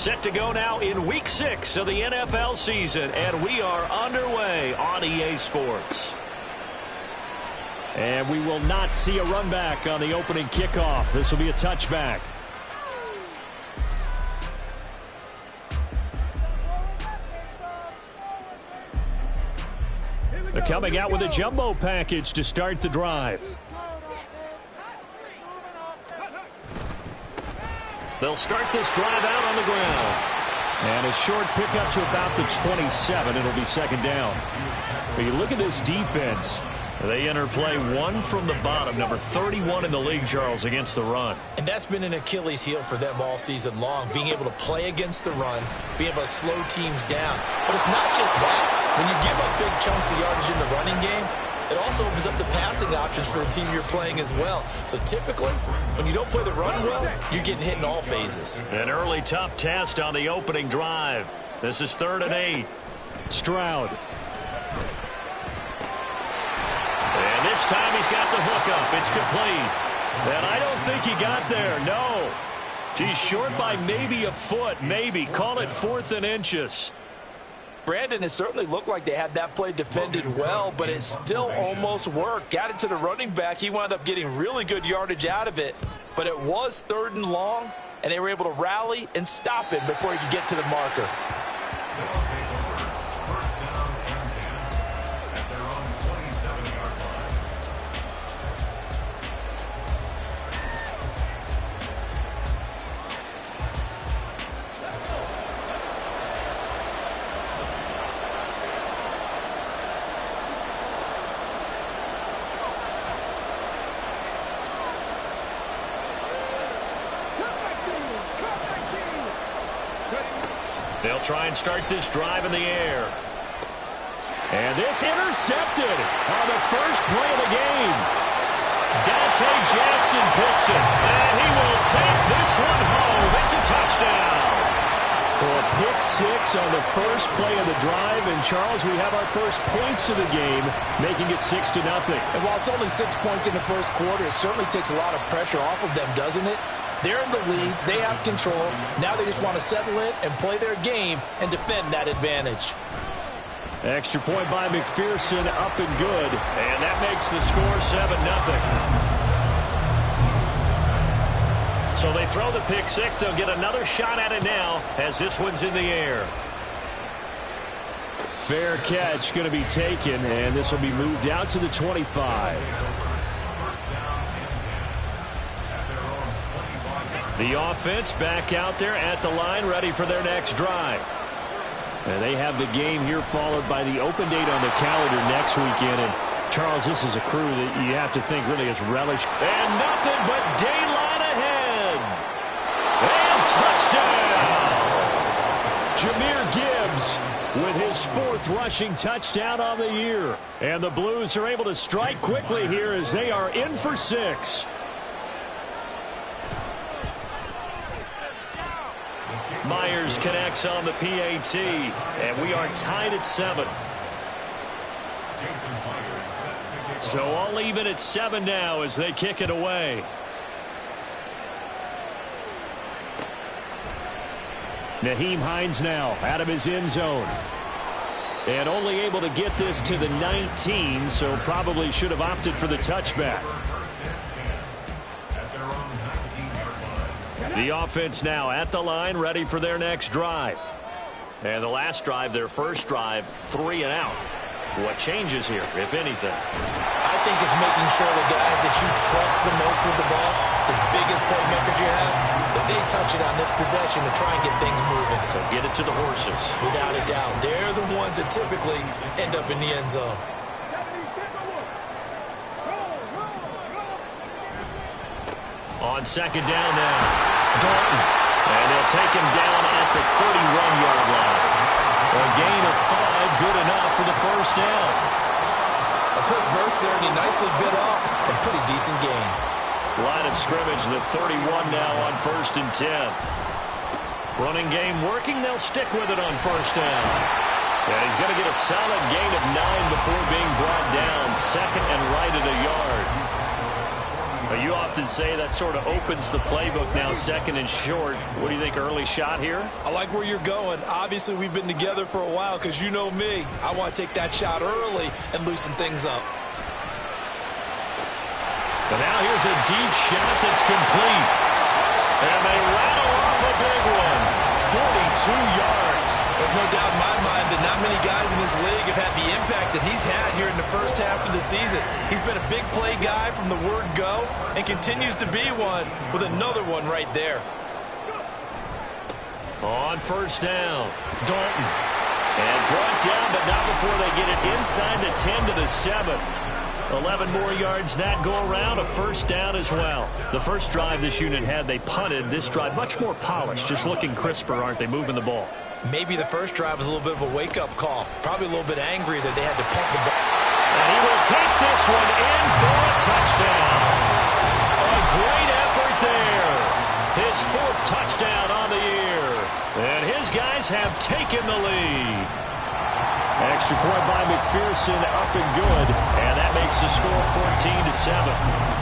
Set to go now in Week 6 of the NFL season, and we are underway on EA Sports. And we will not see a run back on the opening kickoff. This will be a touchback. They're coming out with a jumbo package to start the drive. They'll start this drive out on the ground. And a short pickup to about the 27. It'll be second down. But you look at this defense. They enter play one from the bottom, number 31 in the league, Charles, against the run. And that's been an Achilles heel for them all season long, being able to play against the run, being able to slow teams down. But it's not just that. When you give up big chunks of yardage in the running game, it also opens up the passing options for the team you're playing as well. So typically, when you don't play the run well, you're getting hit in all phases. An early tough test on the opening drive. This is 3rd and 8. Stroud. And this time he's got the hookup. It's complete. And I don't think he got there. No. He's short by maybe a foot. Maybe. Call it 4th and inches. Brandon, it certainly looked like they had that play defended well, but it still almost worked. Got it to the running back. He wound up getting really good yardage out of it, but it was 3rd and long, and they were able to rally and stop it before he could get to the marker. They'll try and start this drive in the air. And this intercepted on the first play of the game. Dante Jackson picks it, and he will take this one home. It's a touchdown. For a pick 6 on the first play of the drive. And, Charles, we have our first points of the game, making it 6-0. And while it's only 6 points in the first quarter, it certainly takes a lot of pressure off of them, doesn't it? They're in the lead. They have control. Now they just want to settle in and play their game and defend that advantage. Extra point by McPherson, up and good. And that makes the score 7-0. So they throw the pick 6. They'll get another shot at it now as this one's in the air. Fair catch going to be taken, and this will be moved out to the 25. The offense back out there at the line, ready for their next drive. And they have the game here followed by the open date on the calendar next weekend. And, Charles, this is a crew that you have to think really is relished. And nothing but daylight ahead. And touchdown! Jahmyr Gibbs with his 4th rushing touchdown on the year. And the Blues are able to strike quickly here as they are in for 6. Myers connects on the PAT, and we are tied at 7. So all even at 7 now as they kick it away. Nyheim Hines now out of his end zone. And only able to get this to the 19, so probably should have opted for the touchback. The offense now at the line, ready for their next drive. And the last drive, their first drive, 3 and out. What changes here, if anything? I think it's making sure the guys that you trust the most with the ball, the biggest playmakers you have, that they touch it on this possession to try and get things moving. So get it to the horses. Without a doubt. They're the ones that typically end up in the end zone. On second down now, Dalton. And they'll take him down at the 31-yard line. A gain of 5, good enough for the first down. A quick burst there, and he nicely bit off a pretty decent gain. Line of scrimmage, the 31 now on 1st and 10. Running game working, they'll stick with it on first down. And he's going to get a solid gain of 9 before being brought down. Second and right at a yard. You often say that sort of opens the playbook now, second and short. What do you think, early shot here? I like where you're going. Obviously, we've been together for a while because you know me. I want to take that shot early and loosen things up. But now here's a deep shot that's complete. And they rattle off a big one. 42 yards. There's no doubt in my mind that not many guys in this league have had the impact that he's had here in the first half of the season. He's been a big play guy from the word go and continues to be one with another one right there. On first down, Dalton. And brought down, but not before they get it inside the 10 to the 7. 11 more yards that go around, a first down as well. The first drive this unit had, they punted. This drive, much more polished, just looking crisper, aren't they, moving the ball? Maybe the first drive was a little bit of a wake-up call. Probably a little bit angry that they had to punt the ball. And he will take this one in for a touchdown. A great effort there. His 4th touchdown on the year. And his guys have taken the lead. Extra point by McPherson, up and good. And that makes the score 14-7.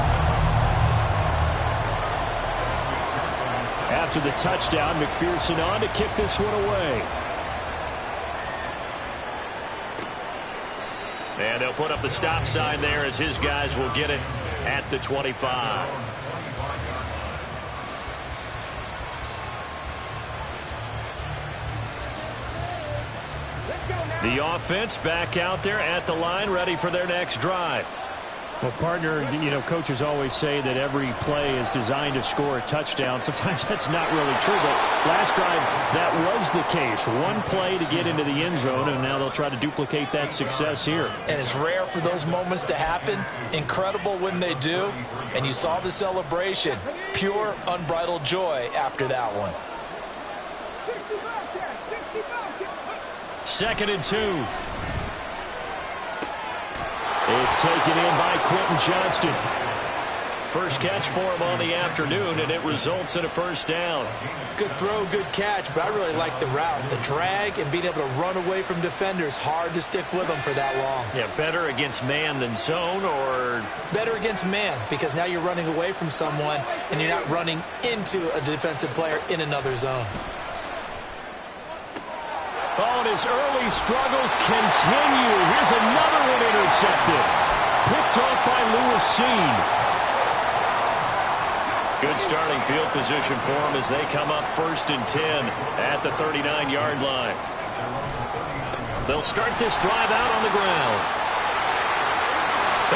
After the touchdown, McPherson on to kick this one away. And they'll put up the stop sign there as his guys will get it at the 25. The offense back out there at the line, ready for their next drive. Well, partner, you know, coaches always say that every play is designed to score a touchdown. Sometimes that's not really true, but last drive, that was the case. One play to get into the end zone, and now they'll try to duplicate that success here. And it's rare for those moments to happen. Incredible when they do. And you saw the celebration. Pure, unbridled joy after that one. 2nd and 2. It's taken in by Quentin Johnston. First catch for him on the afternoon, and it results in a first down. Good throw, good catch, but I really like the route. The drag and being able to run away from defenders, hard to stick with them for that long. Yeah, better against man than zone, or? Better against man, because now you're running away from someone, and you're not running into a defensive player in another zone. Oh, and his early struggles continue. Here's another one intercepted. Picked off by Lewis Cine. Good starting field position for him as they come up 1st and 10 at the 39-yard line. They'll start this drive out on the ground.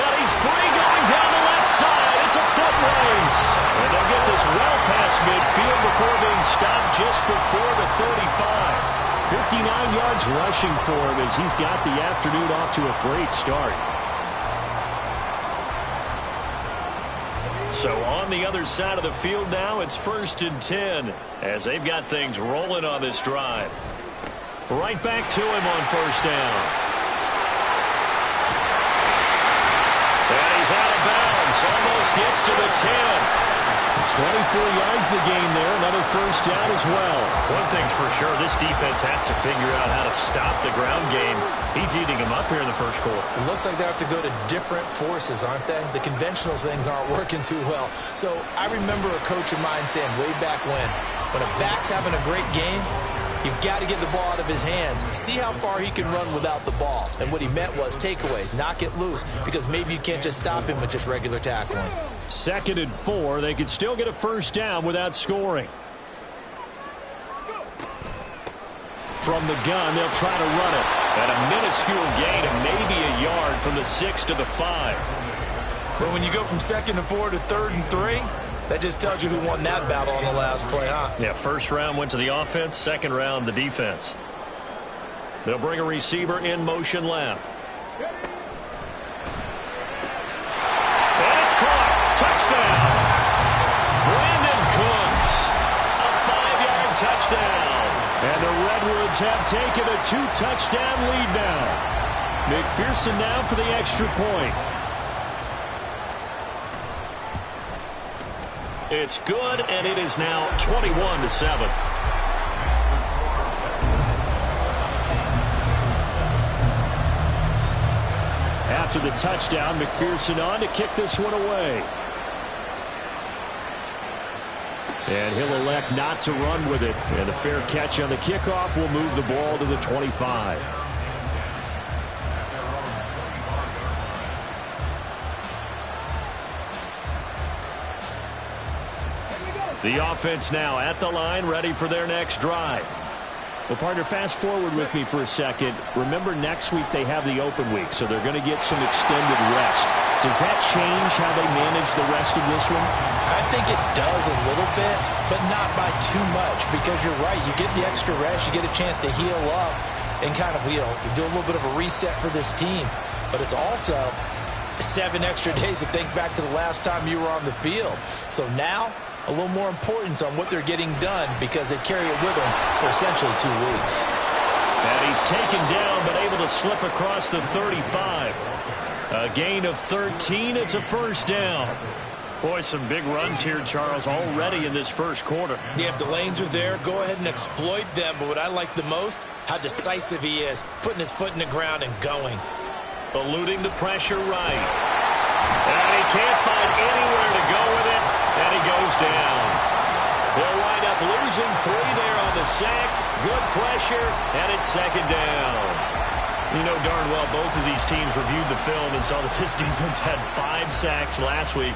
And he's free going down the left side. It's a foot race. And they'll get this well past midfield before being stopped just before the 35. 59 yards rushing for him as he's got the afternoon off to a great start. So on the other side of the field now, it's 1st and 10 as they've got things rolling on this drive. Right back to him on first down. And he's out of bounds. Almost gets to the 10. 24 yards the gain there. Another first down as well. One thing's for sure, this defense has to figure out how to stop the ground game. He's eating them up here in the first quarter. It looks like they have to go to different forces, aren't they? The conventional things aren't working too well. So I remember a coach of mine saying way back when a back's having a great game, you've got to get the ball out of his hands. See how far he can run without the ball. And what he meant was takeaways, knock it loose, because maybe you can't just stop him with just regular tackling. 2nd and 4. They could still get a first down without scoring. From the gun, they'll try to run it. At a minuscule gain of maybe a yard from the 6 to the 5. But when you go from 2nd and 4 to 3rd and 3, that just tells you who won that battle on the last play, huh? Yeah, first round went to the offense, second round the defense. They'll bring a receiver in motion left. And it's caught. Touchdown. Brandon Cooks. A 5-yard touchdown. And the Redwoods have taken a 2-touchdown lead now. McPherson now for the extra point. It's good, and it is now 21-7. After the touchdown, McPherson on to kick this one away. And he'll elect not to run with it. And a fair catch on the kickoff will move the ball to the 25. The offense now at the line, ready for their next drive. Well, partner, fast forward with me for a second. Remember, next week they have the open week, so they're going to get some extended rest. Does that change how they manage the rest of this one? I think it does a little bit, but not by too much, because you're right. You get the extra rest, you get a chance to heal up and kind of, do a little bit of a reset for this team. But it's also 7 extra days to think back to the last time you were on the field. So now, a little more importance on what they're getting done because they carry it with them for essentially 2 weeks. And he's taken down but able to slip across the 35. A gain of 13. It's a first down. Boy, some big runs here, Charles, already in this first quarter. Yeah, if the lanes are there, go ahead and exploit them. But what I like the most, how decisive he is, putting his foot in the ground and going. Eluding the pressure right. And he can't find anywhere to go with it. And he goes down. They'll wind up losing 3 there on the sack. Good pressure, and it's second down. You know darn well both of these teams reviewed the film and saw that this defense had 5 sacks last week.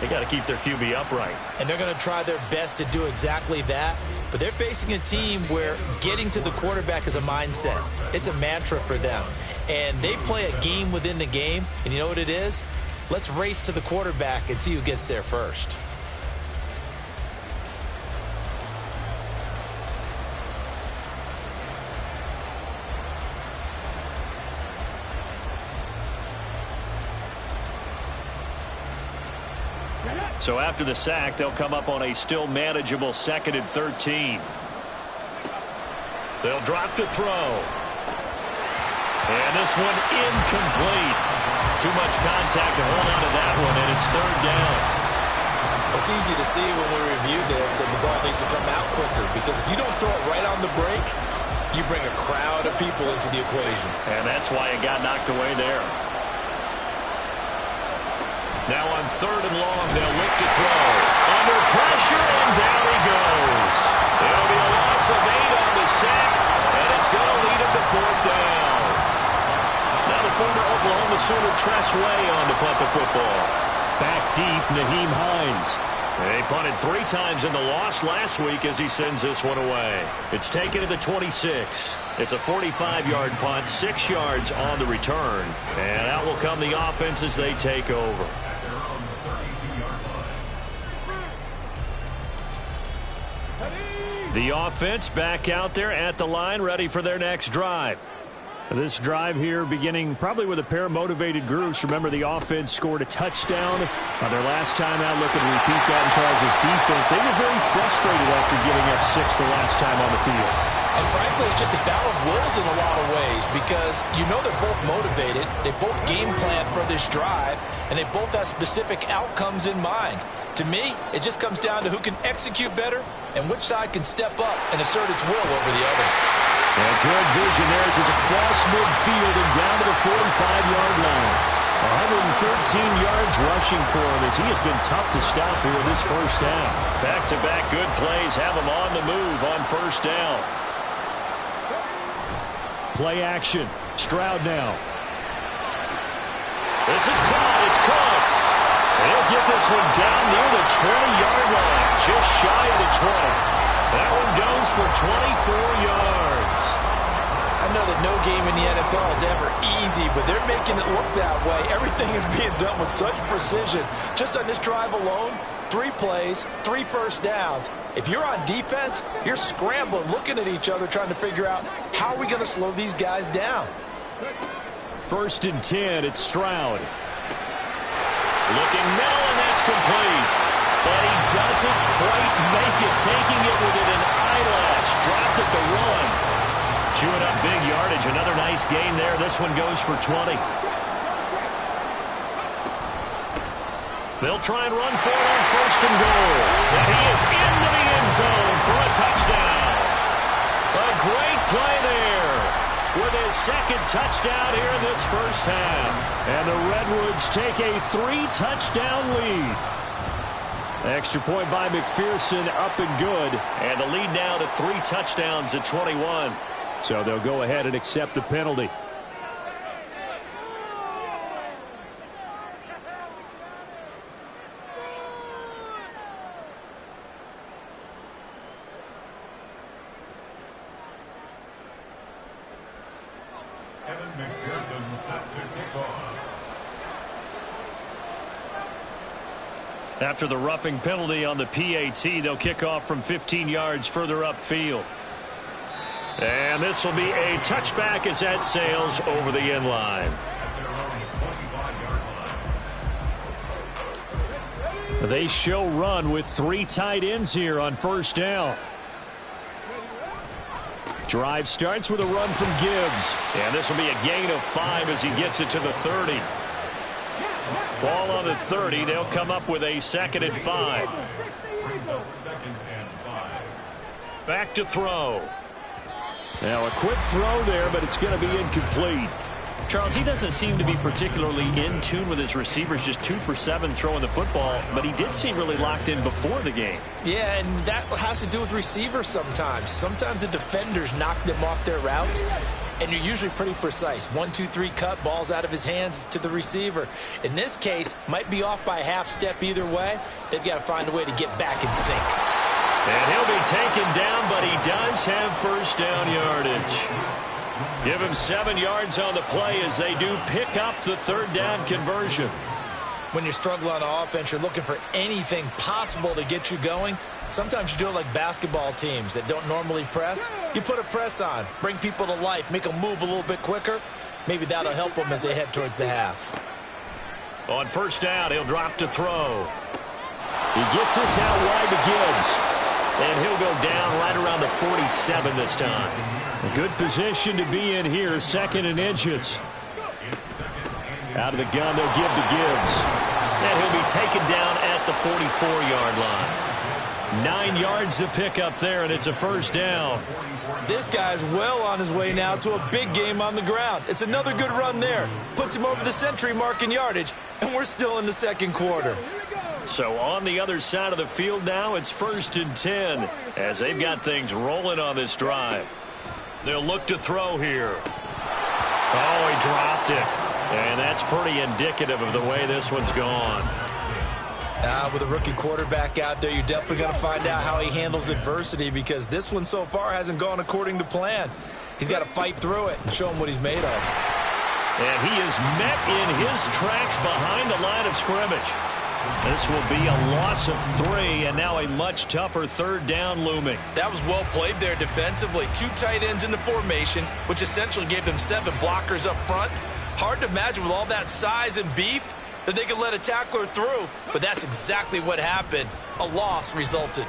They got to keep their QB upright. And they're going to try their best to do exactly that. But they're facing a team where getting to the quarterback is a mindset. It's a mantra for them. And they play a game within the game. And you know what it is? Let's race to the quarterback and see who gets there first. So after the sack, they'll come up on a still manageable 2nd and 13. They'll drop to throw. And this one incomplete. Too much contact to hold on to that one, and it's 3rd down. It's easy to see when we review this that the ball needs to come out quicker, because if you don't throw it right on the break, you bring a crowd of people into the equation. And that's why it got knocked away there. Now on 3rd and long, they'll look to throw. Under pressure, and down he goes. It'll be a loss of 8 on the sack, and it's going to lead him to 4th down. Now the former Oklahoma Sooner Tress Way on to punt the football. Back deep, Nyheim Hines. They punted 3 times in the loss last week as he sends this one away. It's taken to the 26. It's a 45-yard punt, 6 yards on the return. And out will come the offense as they take over. The offense back out there at the line, ready for their next drive. This drive here beginning probably with a pair of motivated groups. Remember, the offense scored a touchdown on their last time out. Looking to repeat that in Charles' defense. They were very frustrated after giving up 6 the last time on the field. And frankly, it's just a battle of wills in a lot of ways, because you know they're both motivated. They both game plan for this drive, and they both have specific outcomes in mind. To me, it just comes down to who can execute better and which side can step up and assert its will over the other. And good vision there as it's across midfield and down to the 45-yard line. 113 yards rushing for him as he has been tough to stop here in this first half. Back-to-back good plays have him on the move on 1st down. Play action. Stroud now. This is caught. It's Cooks. And he'll get this one down near the 20-yard line, just shy of the 20. That one goes for 24 yards. I know that no game in the NFL is ever easy, but they're making it look that way. Everything is being done with such precision. Just on this drive alone, 3 plays, 3 first downs. If you're on defense, you're scrambling, looking at each other, trying to figure out how are we going to slow these guys down. 1st and 10, it's Stroud. Looking middle, and that's complete. But he doesn't quite make it, taking it within an eyelash. Dropped at the run. Chewing up big yardage. Another nice gain there. This one goes for 20. They'll try and run for it on 1st and goal. And he is into the end zone for a touchdown. A great play there with his 2nd touchdown here in this first half. And the Redwoods take a 3-touchdown lead. Extra point by McPherson, up and good. And the lead now to 3 touchdowns at 21. So they'll go ahead and accept the penalty. Evan McPherson set to kick off. After the roughing penalty on the PAT, they'll kick off from 15 yards further upfield. And this will be a touchback as that sails over the end line. They show run with 3 tight ends here on first down. Drive starts with a run from Gibbs. And this will be a gain of 5 as he gets it to the 30. Ball on the 30. They'll come up with a 2nd and 5. Brings up 2nd and 5. Back to throw. Now a quick throw there, but it's going to be incomplete. Charles, he doesn't seem to be particularly in tune with his receivers, just 2 for 7 throwing the football, but he did seem really locked in before the game. Yeah, and that has to do with receivers sometimes. Sometimes the defenders knock them off their routes, and you're usually pretty precise. 1, 2, 3 cut, balls out of his hands to the receiver. In this case, might be off by a half step either way. They've got to find a way to get back in sync. And he'll be taken down, but he does have first down yardage. Give him 7 yards on the play as they do pick up the 3rd down conversion. When you're struggling on offense, you're looking for anything possible to get you going. Sometimes you do it like basketball teams that don't normally press. You put a press on, bring people to life, make them move a little bit quicker. Maybe that'll help them as they head towards the half. On first down, he'll drop to throw. He gets this out wide to Gibbs. And he'll go down right around the 47 this time. A good position to be in here, 2nd and inches. Out of the gun, they'll give to Gibbs. And he'll be taken down at the 44-yard line. 9 yards to pick up there, and it's a first down. This guy's well on his way now to a big game on the ground. It's another good run there. Puts him over the century mark in yardage, and we're still in the 2nd quarter. So on the other side of the field now, it's 1st and 10 as they've got things rolling on this drive. They'll look to throw here. Oh, he dropped it. And that's pretty indicative of the way this one's gone. With a rookie quarterback out there, you're definitely going to find out how he handles adversity because this one so far hasn't gone according to plan. He's got to fight through it and show him what he's made of. And he is met in his tracks behind the line of scrimmage. This will be a loss of 3, and now a much tougher 3rd down looming. That was well played there defensively. 2 tight ends in the formation, which essentially gave them 7 blockers up front. Hard to imagine with all that size and beef that they could let a tackler through, but that's exactly what happened. A loss resulted.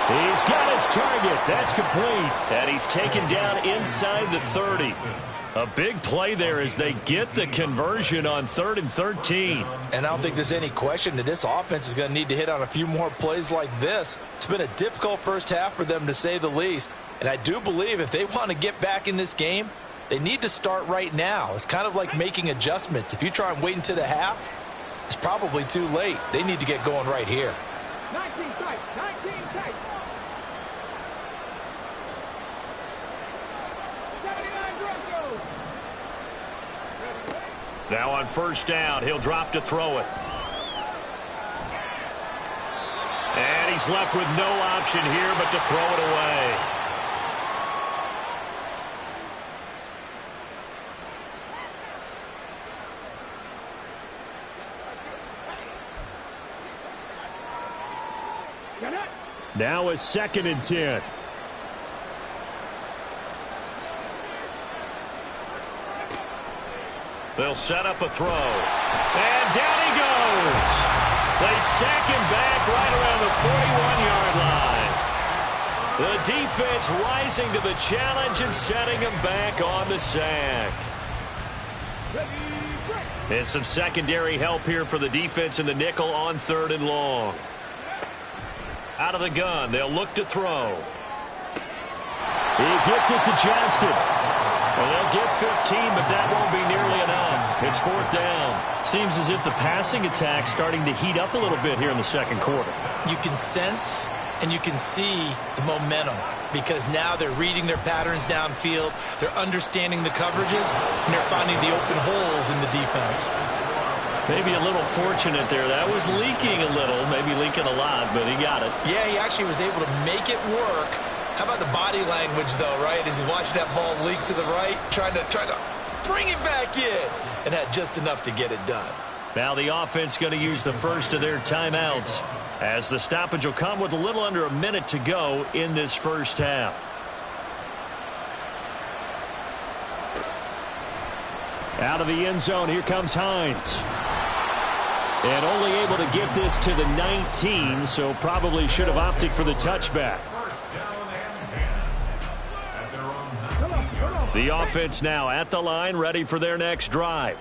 He's got his target. That's complete. And he's taken down inside the 30. A big play there as they get the conversion on 3rd and 13. And I don't think there's any question that this offense is going to need to hit on a few more plays like this. It's been a difficult first half for them, to say the least. And I do believe if they want to get back in this game, they need to start right now. It's kind of like making adjustments. If you try and wait until the half, it's probably too late. They need to get going right here. 19 tight, 19 tight. 79 Broncos. Now on first down, he'll drop to throw it. And he's left with no option here but to throw it away. Now a 2nd and 10. They'll set up a throw. And down he goes. They sack him back right around the 41-yard line. The defense rising to the challenge and setting him back on the sack. And some secondary help here for the defense in the nickel on 3rd and long. Out of the gun, they'll look to throw. He gets it to Johnston. Well, they'll get 15, but that won't be nearly enough. It's 4th down. Seems as if the passing attack's starting to heat up a little bit here in the second quarter. You can sense and you can see the momentum because now they're reading their patterns downfield, they're understanding the coverages, and they're finding the open holes in the defense. Maybe a little fortunate there. That was leaking a little, maybe leaking a lot, but he got it. Yeah, he actually was able to make it work. How about the body language, though, right? As he watched that ball leak to the right, trying to bring it back in, and had just enough to get it done. Now the offense going to use the first of their timeouts, as the stoppage will come with a little under a minute to go in this first half. Out of the end zone, here comes Hines. And only able to get this to the 19, so probably should have opted for the touchback. First down and 10. At their own 19-yard The offense now at the line, ready for their next drive.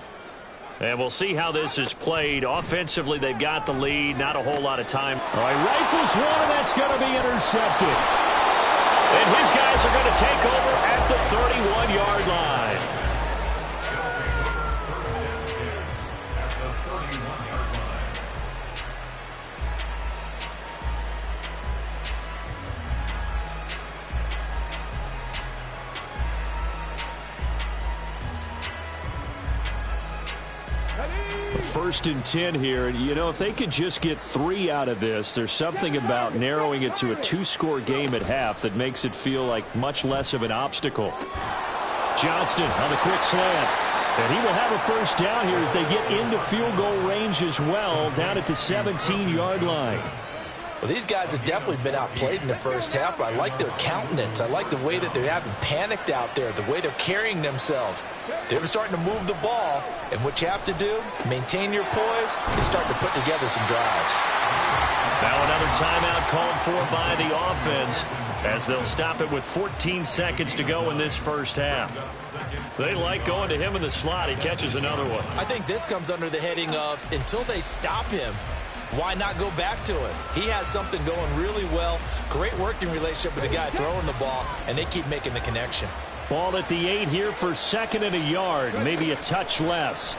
And we'll see how this is played. Offensively, they've got the lead. Not a whole lot of time. All right, rifles one, and that's going to be intercepted. And his guys are going to take over at the 31-yard line. First and 10 here, and you know, if they could just get 3 out of this, there's something about narrowing it to a 2-score game at half that makes it feel like much less of an obstacle. Johnston on the quick slant, and he will have a first down here as they get into field goal range as well, down at the 17-yard line. Well, these guys have definitely been outplayed in the first half, but I like their countenance. I like the way that they haven't panicked out there, the way they're carrying themselves. They're starting to move the ball, and what you have to do, maintain your poise, and start to put together some drives. Now another timeout called for by the offense, as they'll stop it with 14 seconds to go in this first half. They like going to him in the slot. He catches another one. I think this comes under the heading of, until they stop him, why not go back to it? He has something going really well. Great working relationship with the guy throwing the ball, and they keep making the connection. Ball at the 8 here for 2nd and a yard, maybe a touch less.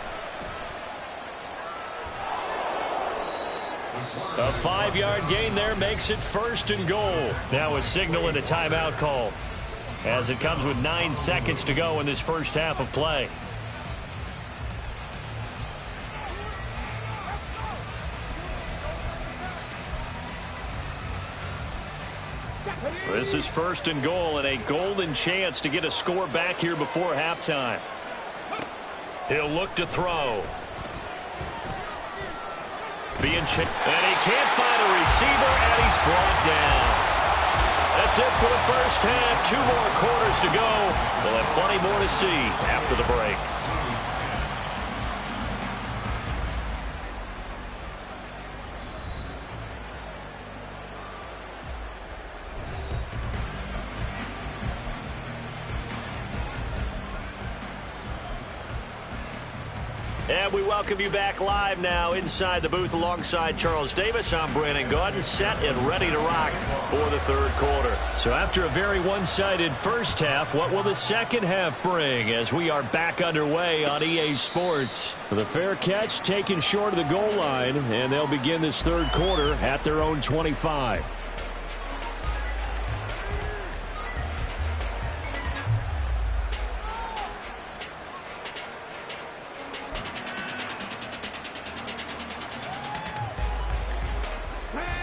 A 5-yard gain there makes it 1st and goal. Now a signal and a timeout call, as it comes with 9 seconds to go in this first half of play. This is 1st and goal, and a golden chance to get a score back here before halftime. He'll look to throw. And he can't find a receiver, and he's brought down. That's it for the first half. 2 more quarters to go. We'll have plenty more to see after the break. And we welcome you back live now inside the booth alongside Charles Davis. I'm Brandon Gaudin, set and ready to rock for the third quarter. So after a very one-sided first half, what will the second half bring as we are back underway on EA Sports? The fair catch taken short of the goal line, and they'll begin this third quarter at their own 25.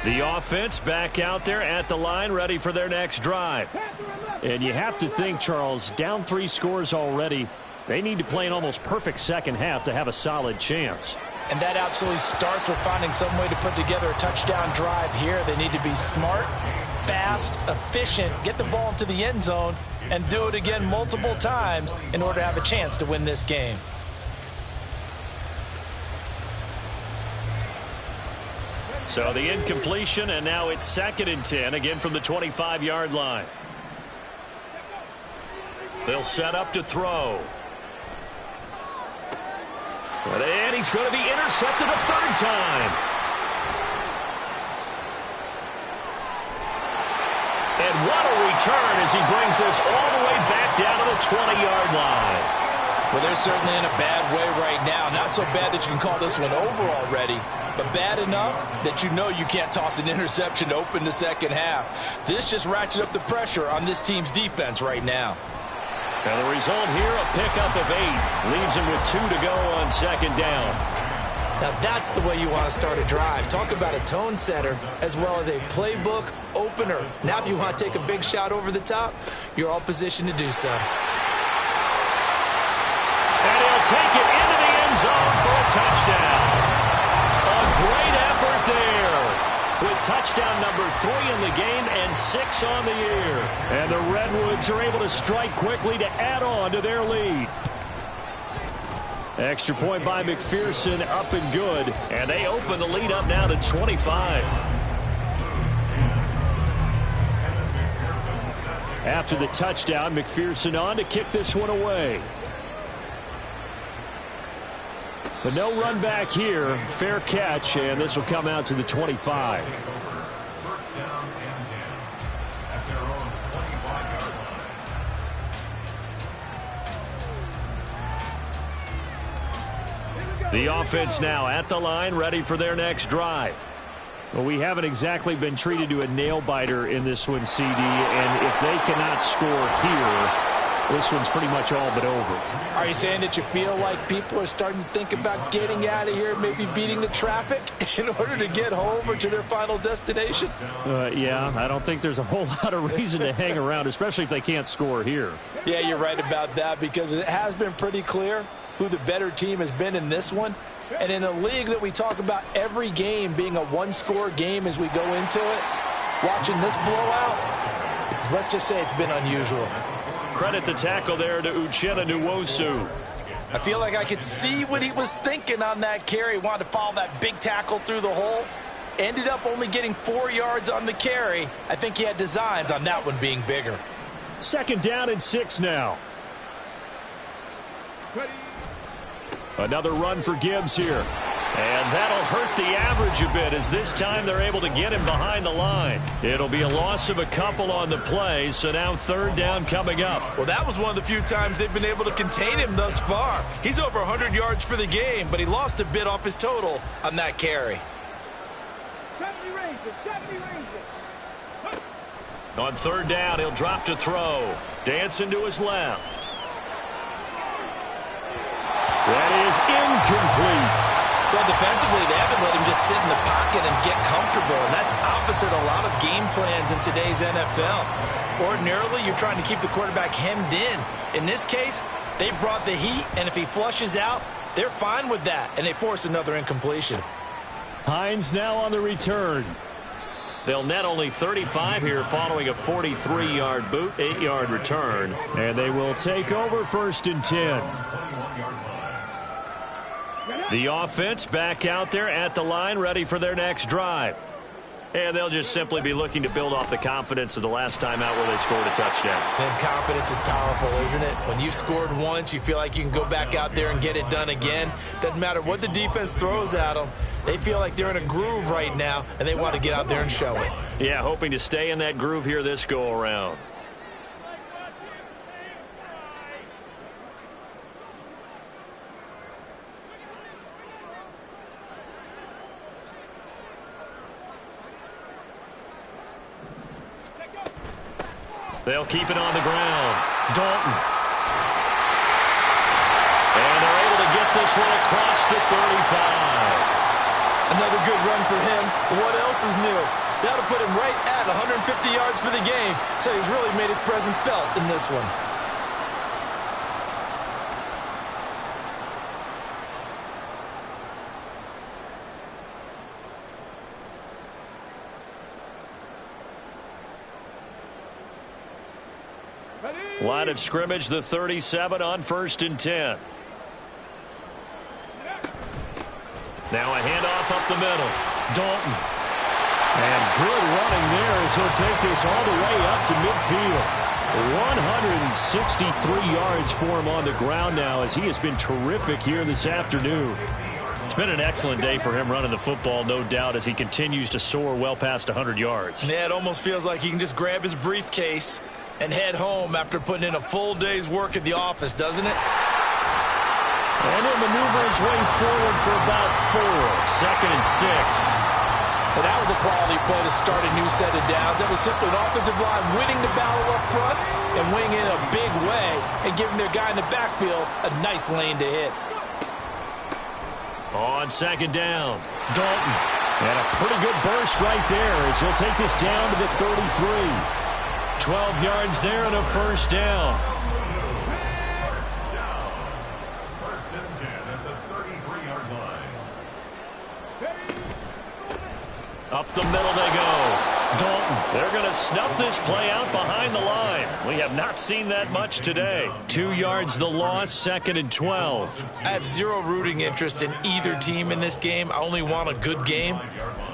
The offense back out there at the line, ready for their next drive. And you have to think, Charles, down 3 scores already. They need to play an almost perfect second half to have a solid chance. And that absolutely starts with finding some way to put together a touchdown drive here. They need to be smart, fast, efficient, get the ball into the end zone, and do it again multiple times in order to have a chance to win this game. So the incompletion, and now it's 2nd and 10, again from the 25-yard line. They'll set up to throw. And he's going to be intercepted a 3rd time. And what a return as he brings this all the way back down to the 20-yard line. Well, they're certainly in a bad way right now. Not so bad that you can call this one over already, but bad enough that you know you can't toss an interception to open the second half. This just ratchets up the pressure on this team's defense right now. And the result here, a pickup of 8. Leaves him with 2 to go on second down. Now that's the way you want to start a drive. Talk about a tone setter as well as a playbook opener. Now if you want to take a big shot over the top, you're all positioned to do so. And he'll take it into the end zone for a touchdown. A great effort there. With touchdown number 3 in the game and 6 on the year. And the Redwoods are able to strike quickly to add on to their lead. Extra point by McPherson, up and good. And they open the lead up now to 25. After the touchdown, McPherson on to kick this one away. But no run back here. Fair catch, and this will come out to the 25. First down and 10 at their own 25-yard line. The offense now at the line, ready for their next drive. Well, we haven't exactly been treated to a nail-biter in this one, CD, and if they cannot score here, this one's pretty much all but over. Are you saying that you feel like people are starting to think about getting out of here, maybe beating the traffic in order to get home or to their final destination? Yeah, I don't think there's a whole lot of reason to hang around, especially if they can't score here. Yeah, you're right about that because it has been pretty clear who the better team has been in this one. And in a league that we talk about every game being a one-score game as we go into it, watching this blowout, let's just say it's been unusual. Credit the tackle there to Uchenna Nwosu. I feel like I could see what he was thinking on that carry. Wanted to follow that big tackle through the hole. Ended up only getting 4 yards on the carry. I think he had designs on that one being bigger. Second down and 6 now. Another run for Gibbs here. And that'll hurt the average a bit as this time they're able to get him behind the line. It'll be a loss of a couple on the play, so now third down coming up. Well, that was one of the few times they've been able to contain him thus far. He's over 100 yards for the game, but he lost a bit off his total on that carry. 70 Rangers, 70 Rangers. On third down, he'll drop to throw. Dancing to his left. That is incomplete. Well, defensively, they haven't let him just sit in the pocket and get comfortable, and that's opposite a lot of game plans in today's NFL. Ordinarily, you're trying to keep the quarterback hemmed in. In this case, they brought the heat, and if he flushes out, they're fine with that, and they force another incompletion. Hines now on the return. They'll net only 35 here following a 43-yard boot, 8-yard return, and they will take over first and 10. The offense back out there at the line, ready for their next drive. And they'll just simply be looking to build off the confidence of the last time out where they scored a touchdown. And confidence is powerful, isn't it? When you've scored once, you feel like you can go back out there and get it done again. Doesn't matter what the defense throws at them. They feel like they're in a groove right now, and they want to get out there and show it. Yeah, hoping to stay in that groove here this go-around. They'll keep it on the ground. Dalton. And they're able to get this one across the 35. Another good run for him. What else is new? That'll put him right at 150 yards for the game. So he's really made his presence felt in this one. Line of scrimmage, the 37 on first and 10. Now a handoff up the middle. Dalton. And good running there as he'll take this all the way up to midfield. 163 yards for him on the ground now as he has been terrific here this afternoon. It's been an excellent day for him running the football, no doubt, as he continues to soar well past 100 yards. Yeah, it almost feels like he can just grab his briefcase and head home after putting in a full day's work at the office, doesn't it? And he'll maneuver his way forward for about 4. 2nd and 6. And that was a quality play to start a new set of downs. That was simply an offensive line winning the battle up front and winning in a big way and giving their guy in the backfield a nice lane to hit. On 2nd down, Dalton. And a pretty good burst right there as he'll take this down to the 33. 12 yards there and a 1st down. First and 10 at the 33-yard line. Up the middle they go. Dalton. They're going to snuff this play out behind the line. We have not seen that much today. 2 yards the loss, 2nd and 12. I have zero rooting interest in either team in this game. I only want a good game.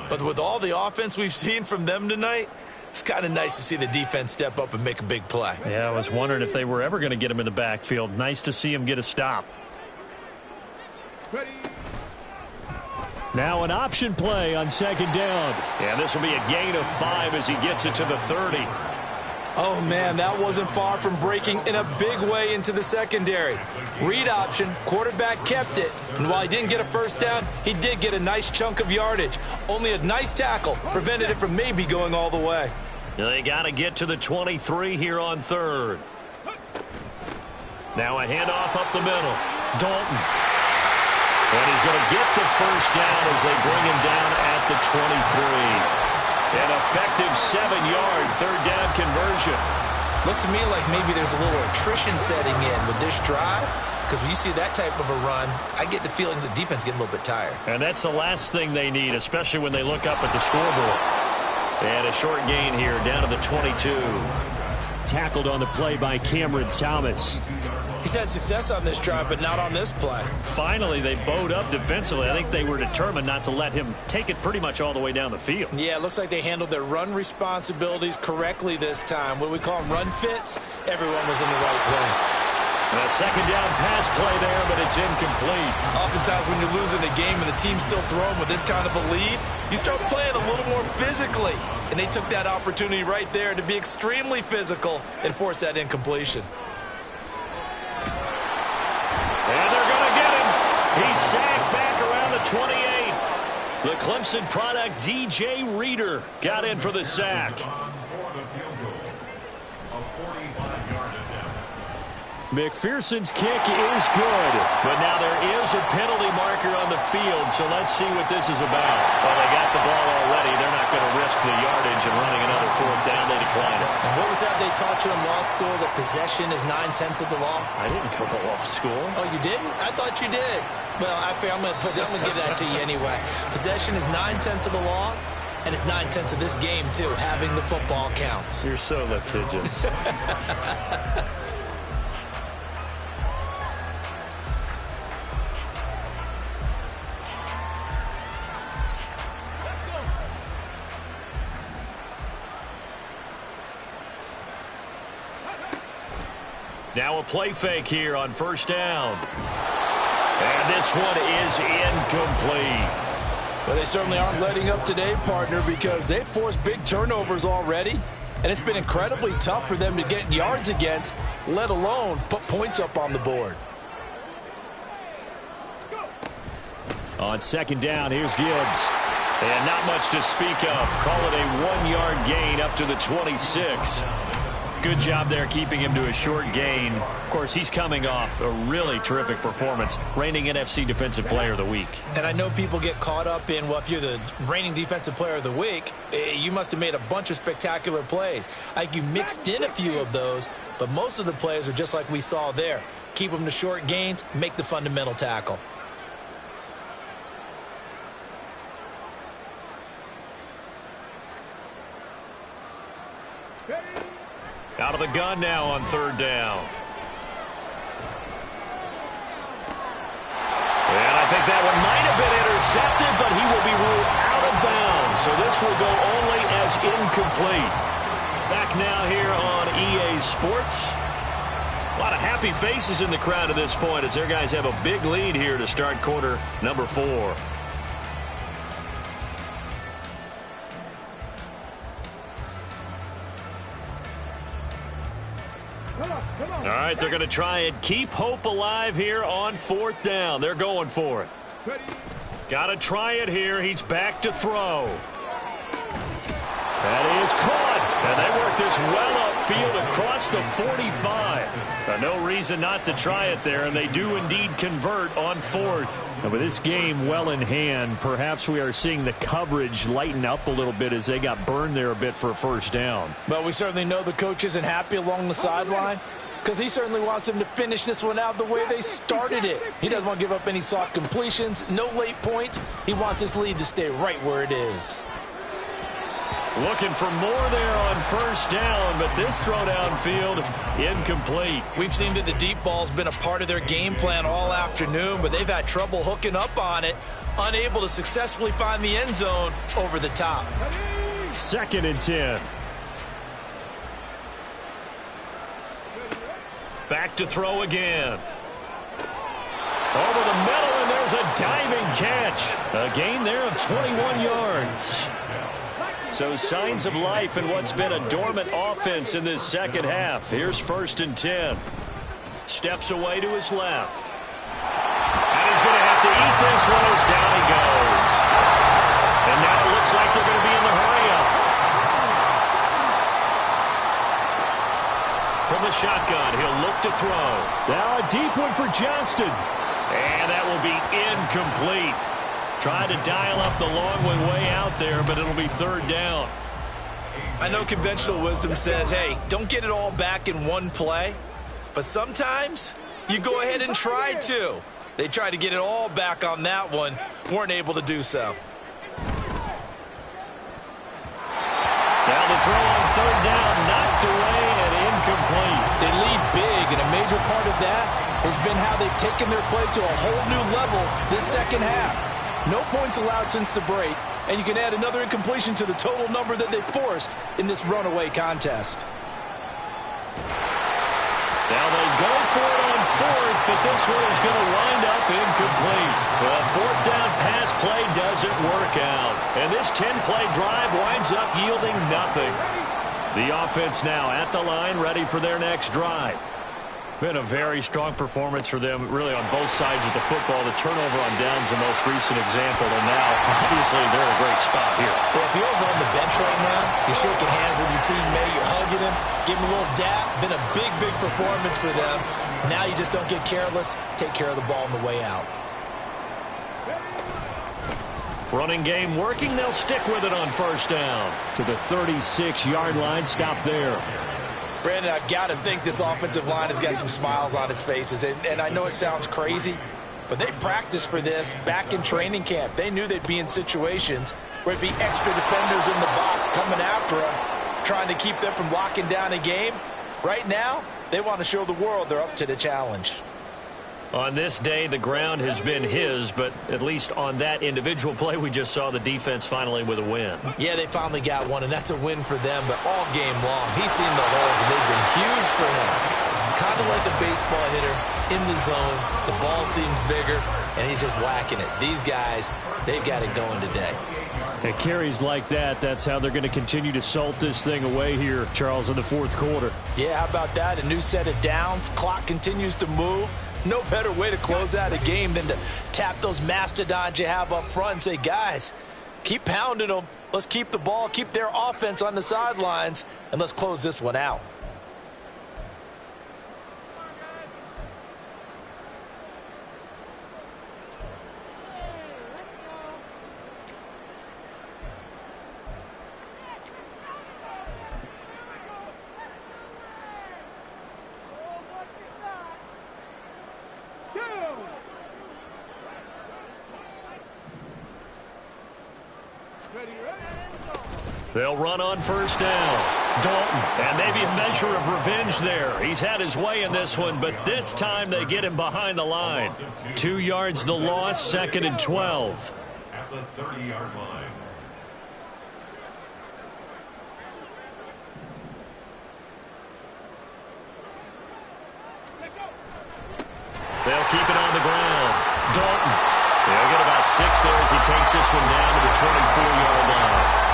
But with all the offense we've seen from them tonight, it's kind of nice to see the defense step up and make a big play. Yeah, I was wondering if they were ever going to get him in the backfield. Nice to see him get a stop. Now an option play on 2nd down. And this will be a gain of 5 as he gets it to the 30. Oh, man, that wasn't far from breaking in a big way into the secondary. Read option, quarterback kept it. And while he didn't get a 1st down, he did get a nice chunk of yardage. Only a nice tackle prevented it from maybe going all the way. They got to get to the 23 here on 3rd. Now a handoff up the middle. Dalton. And he's going to get the 1st down as they bring him down at the 23. An effective 7-yard 3rd down conversion. Looks to me like maybe there's a little attrition setting in with this drive. Because when you see that type of a run, I get the feeling the defense getting a little bit tired. And that's the last thing they need, especially when they look up at the scoreboard. And a short gain here down to the 22. Tackled on the play by Cameron Thomas. He's had success on this drive, but not on this play. Finally, they bowed up defensively. I think they were determined not to let him take it pretty much all the way down the field. Yeah, it looks like they handled their run responsibilities correctly this time. What we call them run fits, everyone was in the right place. And a 2nd down pass play there, but it's incomplete. Oftentimes when you're losing a game and the team's still throwing with this kind of a lead, you start playing a little more physically. And they took that opportunity right there to be extremely physical and force that incompletion. And they're going to get him. He's sacked back around the 28. The Clemson product, DJ Reader, got in for the sack. McPherson's kick is good, but now there is a penalty marker on the field, so let's see what this is about. Well, they got the ball already. They're not going to risk the yardage and running another 4th down. They decline it. And what was that they taught you in law school, that possession is 9/10 of the law? I didn't go to law school. Oh, you didn't? I thought you did. Well, I'm going to give that to you anyway. Possession is 9/10 of the law, and it's 9/10 of this game, too. Having the football counts. You're so litigious. Now a play fake here on 1st down. And this one is incomplete. Well, they certainly aren't letting up today, partner, because they've forced big turnovers already. And it's been incredibly tough for them to get yards against, let alone put points up on the board. On 2nd down, here's Gibbs. And not much to speak of. Call it a 1-yard gain up to the 26. Good job there keeping him to a short gain. Of course, he's coming off a really terrific performance, reigning NFC Defensive Player of the Week. And I know people get caught up in, well, if you're the reigning Defensive Player of the Week, you must have made a bunch of spectacular plays. Like you mixed in a few of those, but most of the plays are just like we saw there. Keep them to short gains, make the fundamental tackle. Out of the gun now on 3rd down. And I think that one might have been intercepted, but he will be ruled out of bounds. So this will go only as incomplete. Back now here on EA Sports. A lot of happy faces in the crowd at this point as their guys have a big lead here to start quarter number 4. All right, But they're going to try and keep hope alive here on 4th down. They're going for it. Got to try it here. He's back to throw. That is caught. And they work this well upfield across the 45. No reason not to try it there, and they do indeed convert on 4th. And with this game well in hand, perhaps we are seeing the coverage lighten up a little bit as they got burned there a bit for a 1st down. But we certainly know the coach isn't happy along the sideline, because he certainly wants them to finish this one out the way they started it. He doesn't want to give up any soft completions, no late points. He wants his lead to stay right where it is. Looking for more there on 1st down, but this throw downfield incomplete. We've seen that the deep ball's been a part of their game plan all afternoon, but they've had trouble hooking up on it, unable to successfully find the end zone over the top. 2nd and 10. Back to throw again. Over the middle, and there's a diving catch. A gain there of 21 yards. So signs of life in what's been a dormant offense in this 2nd half. Here's 1st and 10. Steps away to his left. And he's going to have to eat this one as down he goes. And now it looks like they're going to be in the hurry-up. From the shotgun, he'll look to throw. Now a deep one for Johnston. And that will be incomplete. Tried to dial up the long one way out there, but it'll be 3rd down. I know conventional wisdom says, hey, don't get it all back in one play. But sometimes you go ahead and try to. They tried to get it all back on that one. Weren't able to do so. Now the throw on 3rd down, knocked away and incomplete. They lead big, and a major part of that has been how they've taken their play to a whole new level this 2nd half. No points allowed since the break, and you can add another incompletion to the total number that they forced in this runaway contest. Now they go for it on 4th, but this one is going to wind up incomplete. The 4th down pass play doesn't work out, and this 10-play drive winds up yielding nothing. The offense now at the line, ready for their next drive. Been a very strong performance for them, really, on both sides of the football. The turnover on downs the most recent example, and now, obviously, they're in a great spot here. Yeah, if you're over on the bench right now, you're shaking hands with your teammate, you're hugging him, giving him a little dap. Been a big, big performance for them. Now you just don't get careless. Take care of the ball on the way out. Running game working. They'll stick with it on 1st down. To the 36-yard line. Stop there. Brandon, I've got to think this offensive line has got some smiles on its faces. And I know it sounds crazy, but they practiced for this back in training camp. They knew they'd be in situations where it'd be extra defenders in the box coming after them, trying to keep them from locking down a game. Right now, they want to show the world they're up to the challenge. On this day, the ground has been his, but at least on that individual play, we just saw the defense finally with a win. Yeah, they finally got one, and that's a win for them, but all game long, he's seen the holes, and they've been huge for him. Kind of like a baseball hitter in the zone. The ball seems bigger, and he's just whacking it. These guys, they've got it going today. And carries like that, that's how they're going to continue to salt this thing away here, Charles, in the 4th quarter. Yeah, how about that? A new set of downs. Clock continues to move. No better way to close out a game than to tap those mastodons you have up front and say, guys, keep pounding them. Let's keep the ball, keep their offense on the sidelines, and let's close this one out. They'll run on 1st down. Dalton, and maybe a measure of revenge there. He's had his way in this one, but this time they get him behind the line. 2 yards the loss, 2nd and 12. At the 30-yard line. They'll keep it on the ground. Dalton. They'll get about 6 there as he takes this one down to the 24-yard line.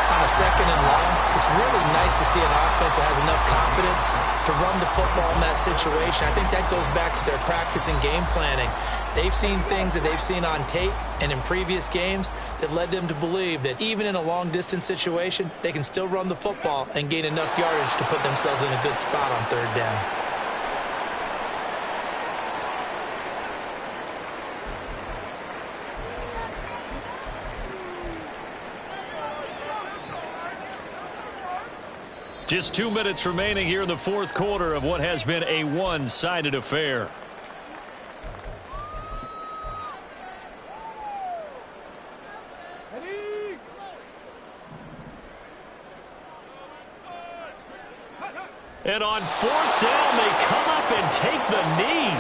on a 2nd and long, it's really nice to see an offense that has enough confidence to run the football in that situation. I think that goes back to their practice and game planning. They've seen things that they've seen on tape and in previous games that led them to believe that even in a long-distance situation, they can still run the football and gain enough yardage to put themselves in a good spot on 3rd down. Just 2 minutes remaining here in the 4th quarter of what has been a one-sided affair. And on 4th down, they come up and take the knee.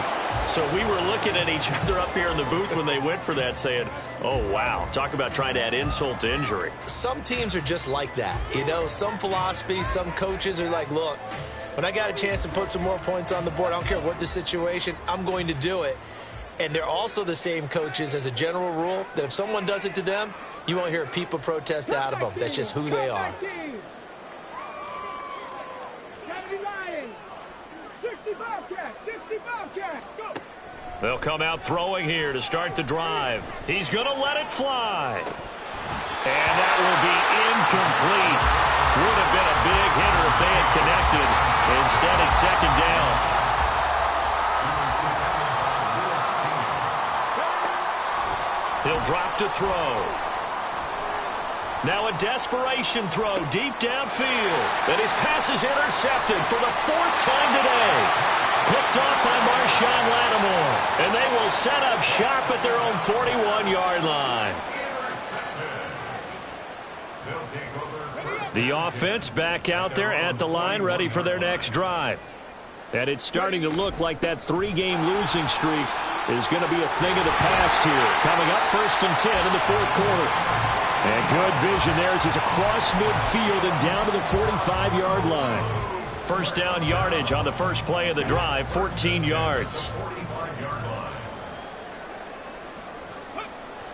So we were looking at each other up here in the booth when they went for that saying, oh, wow, talk about trying to add insult to injury. Some teams are just like that. You know, some philosophies, some coaches are like, look, when I got a chance to put some more points on the board, I don't care what the situation, I'm going to do it. And they're also the same coaches as a general rule that if someone does it to them, you won't hear a people protest out of them. That's just who they are. 65 cat, go! They'll come out throwing here to start the drive. He's going to let it fly. And that will be incomplete. Would have been a big hitter if they had connected. Instead, it's 2nd down. He'll drop to throw. Now a desperation throw deep downfield. And his pass is intercepted for the 4th time today. Picked off by Marshawn Lattimore. And they will set up shop at their own 41-yard line. The offense back out there at the line, ready for their next drive. And it's starting to look like that 3-game losing streak is going to be a thing of the past here. Coming up 1st and 10 in the 4th quarter. And good vision there as he's across midfield and down to the 45-yard line. 1st down yardage on the first play of the drive, 14 yards.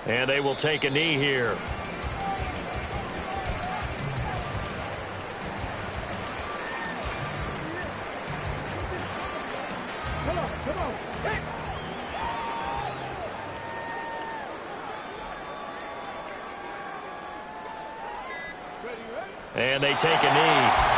And they will take a knee here. Come on, come on. Hey. And they take a knee.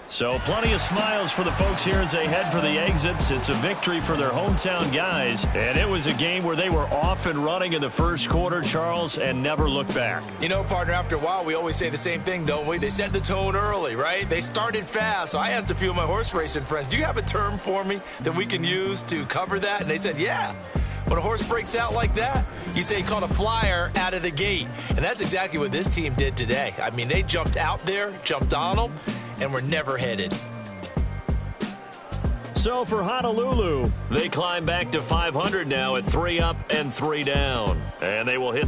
So plenty of smiles for the folks here as they head for the exits. It's a victory for their hometown guys. And it was a game where they were off and running in the 1st quarter, Charles, and never looked back. You know, partner, after a while, we always say the same thing, don't we? They set the tone early, right? They started fast. So I asked a few of my horse racing friends, do you have a term for me that we can use to cover that? And they said, yeah. When a horse breaks out like that, you say he caught a flyer out of the gate. And that's exactly what this team did today. I mean, they jumped out there, jumped on them, and were never headed. So for Honolulu, they climb back to 500 now at 3 up and 3 down. And they will hit